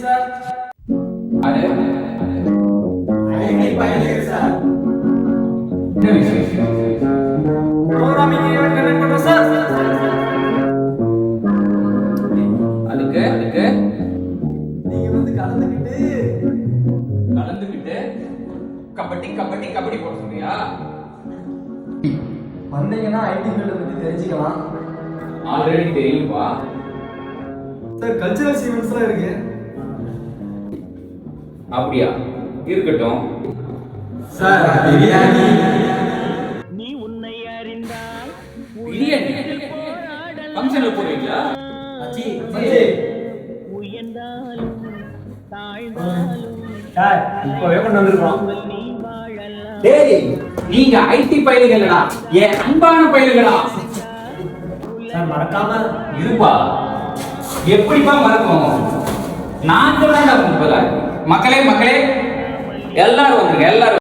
Sir அது ID பயணிகள் sir என்ன விஷயம்? ப்ரோகிராமிங் ஈவென்ட் கண்டக்ட் பண்றோம் சார். அதுக்கு நீங்க வந்து கலந்துக்கிட்டு கபடி கபடி கபடி போட சொல்றியா? வந்தீங்கன்னா ஐடி ஃபீல்ட பத்தி தெரிஞ்சுக்கலாம். ஆல்ரெடி தெரியும்பா. சார் கல்ச்சரல் ஈவென்ட்ஸ்லாம் இருக்கு. அப்படியா? இருக்கட்டும். சார் பிரியாணி நீ உன்னை அறிந்தால் பிரியாணி ஃபங்க்ஷன்ல போறீங்களா? அச்சி உயர்ந்தாலும் தாழ்ந்தாலும் சார் இப்போவே கொண்டு வந்திருக்கோம். நீ வாழலாம். டேய், நீங்க ஐடி பயிலுங்களா? ஏன் அன்பான பயிலுங்களா? சார் மறக்காம இருப்பா. எப்படிப்பா மறக்கும்? நான் சொல்றேன்டா மக்களே எல்லாரும் வந்துருங்க எல்லாரும்.